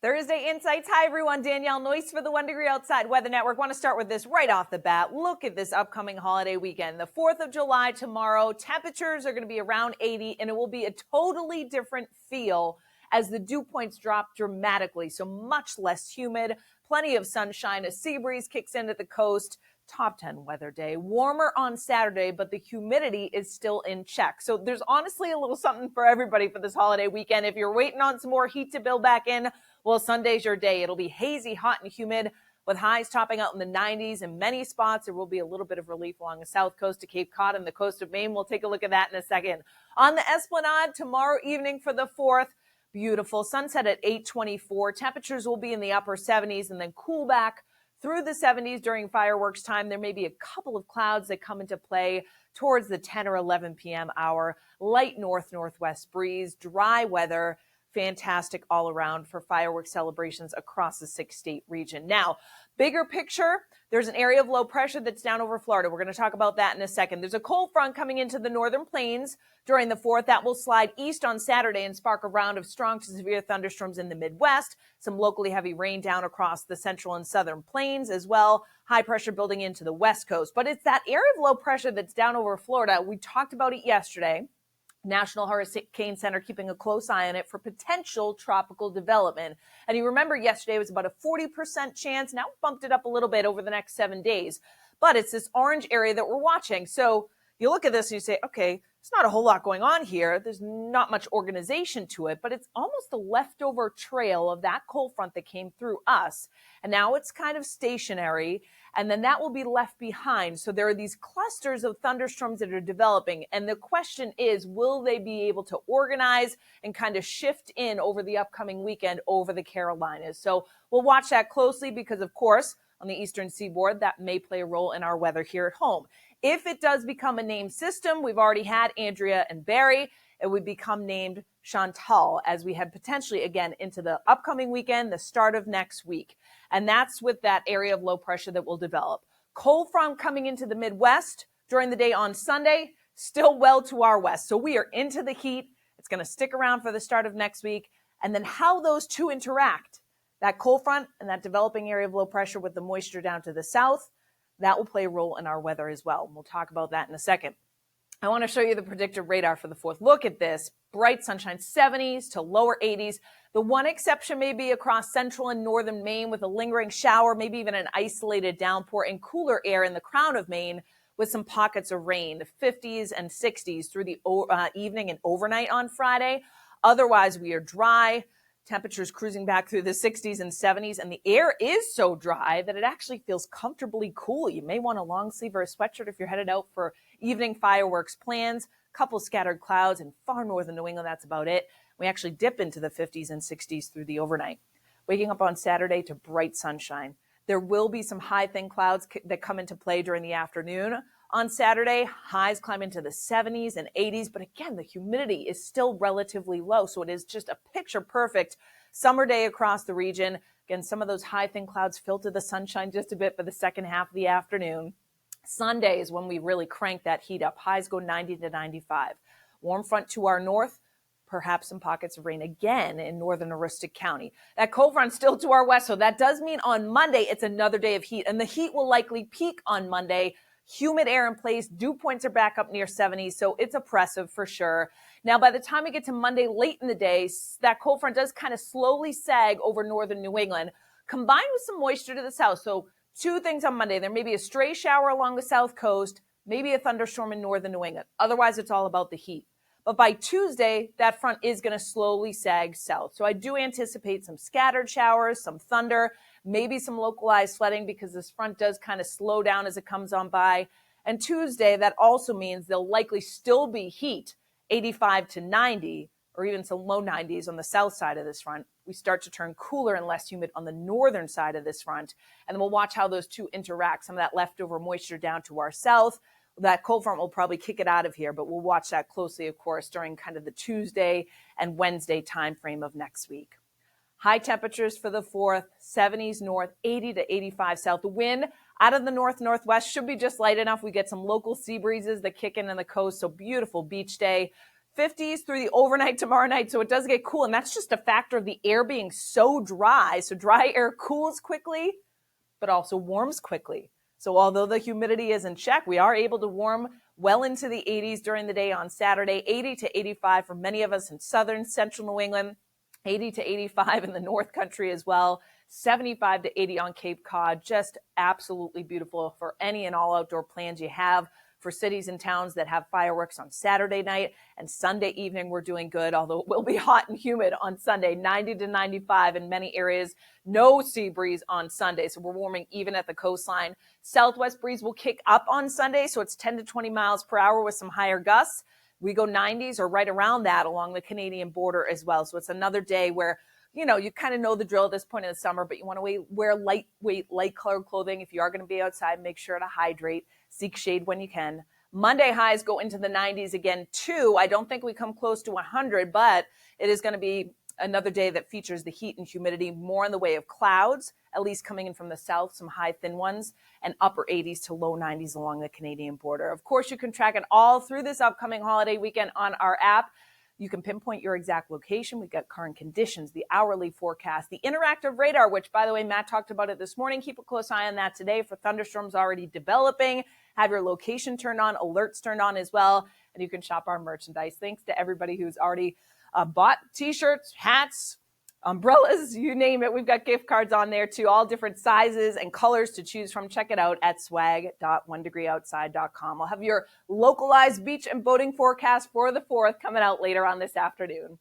Thursday Insights. Hi, everyone. Danielle Noyes for the 1 Degree Outside Weather Network. Want to start with this right off the bat. Look at this upcoming holiday weekend. The 4th of July tomorrow. Temperatures are going to be around 80, and it will be a totally different feel as the dew points drop dramatically. So much less humid, plenty of sunshine. A sea breeze kicks in at the coast. Top 10 weather day. Warmer on Saturday, but the humidity is still in check. So there's honestly a little something for everybody for this holiday weekend. If you're waiting on some more heat to build back in, well, Sunday's your day. It'll be hazy, hot, and humid with highs topping out in the 90s in many spots. There will be a little bit of relief along the south coast to Cape Cod and the coast of Maine. We'll take a look at that in a second. On the Esplanade tomorrow evening for the 4th, beautiful sunset at 8:24. Temperatures will be in the upper 70s and then cool back through the 70s during fireworks time. There may be a couple of clouds that come into play towards the 10 or 11 p.m. hour. Light northwest breeze, dry weather. Fantastic all around for fireworks celebrations across the 6-state region. Now, bigger picture, there's an area of low pressure that's down over Florida. We're going to talk about that in a second. There's a cold front coming into the northern plains during the 4th. That will slide east on Saturday and spark a round of strong to severe thunderstorms in the Midwest. Some locally heavy rain down across the central and southern plains as well. High pressure building into the west coast. But it's that area of low pressure that's down over Florida. We talked about it yesterday. National Hurricane Center keeping a close eye on it for potential tropical development. And you remember yesterday it was about a 40% chance. Now bumped it up a little bit over the next 7 days. But it's this orange area that we're watching. So you look at this and you say, okay, there's not a whole lot going on here. There's not much organization to it, but it's almost a leftover trail of that cold front that came through us. And now it's kind of stationary, and then that will be left behind. So there are these clusters of thunderstorms that are developing. And the question is, will they be able to organize and kind of shift in over the upcoming weekend over the Carolinas? So we'll watch that closely because, of course, on the eastern seaboard, that may play a role in our weather here at home. If it does become a named system, we've already had Andrea and Barry, it would become named Chantal as we head potentially again into the upcoming weekend, the start of next week. And that's with that area of low pressure that will develop. Cold front coming into the Midwest during the day on Sunday, still well to our west. So we are into the heat. It's going to stick around for the start of next week. And then how those two interact, that cold front and that developing area of low pressure with the moisture down to the south, that will play a role in our weather as well. We'll talk about that in a second. I want to show you the predictive radar for the 4th. Look at this. Bright sunshine, 70s to lower 80s. The one exception may be across central and northern Maine with a lingering shower, maybe even an isolated downpour, and cooler air in the crown of Maine with some pockets of rain, the 50s and 60s through the evening and overnight on Friday. Otherwise, we are dry. Temperatures cruising back through the 60s and 70s, and the air is so dry that it actually feels comfortably cool. You may want a long sleeve or a sweatshirt if you're headed out for evening fireworks plans. A couple scattered clouds in far northern New England, that's about it. We actually dip into the 50s and 60s through the overnight. Waking up on Saturday to bright sunshine. There will be some high thin clouds that come into play during the afternoon. On Saturday, highs climb into the 70s and 80s, but again, the humidity is still relatively low, so it is just a picture-perfect summer day across the region. Again, some of those high thin clouds filter the sunshine just a bit for the second half of the afternoon. Sunday is when we really crank that heat up. Highs go 90 to 95. Warm front to our north, perhaps some pockets of rain again in northern Aroostook County. That cold front still to our west, so that does mean on Monday it's another day of heat, and the heat will likely peak on Monday. Humid air in place, dew points are back up near 70, so it's oppressive for sure. Now, by the time we get to Monday late in the day, that cold front does kind of slowly sag over northern New England, combined with some moisture to the south. So 2 things on Monday. There may be a stray shower along the south coast, maybe a thunderstorm in northern New England. Otherwise, it's all about the heat. But by Tuesday, that front is going to slowly sag south. So I do anticipate some scattered showers, some thunder, maybe some localized sledding because this front does kind of slow down as it comes on by. And Tuesday, that also means there'll likely still be heat, 85 to 90, or even some low 90s on the south side of this front. We start to turn cooler and less humid on the northern side of this front. And then we'll watch how those two interact. Some of that leftover moisture down to our south. That cold front will probably kick it out of here, but we'll watch that closely, of course, during kind of the Tuesday and Wednesday timeframe of next week. High temperatures for the 4th, 70s north, 80 to 85 south. The wind out of the northwest should be just light enough. We get some local sea breezes that kick in on the coast, so beautiful beach day. 50s through the overnight tomorrow night. So it does get cool. And that's just a factor of the air being so dry. So dry air cools quickly, but also warms quickly. So although the humidity is in check, we are able to warm well into the 80s during the day on Saturday, 80 to 85 for many of us in southern, central New England, 80 to 85 in the North Country as well, 75 to 80 on Cape Cod. Just absolutely beautiful for any and all outdoor plans you have. For cities and towns that have fireworks on Saturday night and Sunday evening, we're doing good, although it will be hot and humid on Sunday, 90 to 95 in many areas. No sea breeze on Sunday, so we're warming even at the coastline. Southwest breeze will kick up on Sunday, so it's 10 to 20 miles per hour with some higher gusts. We go 90s or right around that along the Canadian border as well. So it's another day where, you know, you kind of know the drill at this point in the summer, but you want to wear lightweight, light colored clothing. If you are going to be outside, make sure to hydrate. Seek shade when you can. Monday highs go into the 90s again, too. I don't think we come close to 100, but it is going to be another day that features the heat and humidity more in the way of clouds, at least coming in from the south, some high, thin ones, and upper 80s to low 90s along the Canadian border. Of course, you can track it all through this upcoming holiday weekend on our app. You can pinpoint your exact location. We've got current conditions, the hourly forecast, the interactive radar, which, by the way, Matt talked about it this morning. Keep a close eye on that today for thunderstorms already developing. Have your location turned on, alerts turned on as well, and you can shop our merchandise. Thanks to everybody who's already bought T-shirts, hats, umbrellas, you name it. We've got gift cards on there too, all different sizes and colors to choose from. Check it out at swag.onedegreeoutside.com. I'll have your localized beach and boating forecast for the 4th coming out later on this afternoon.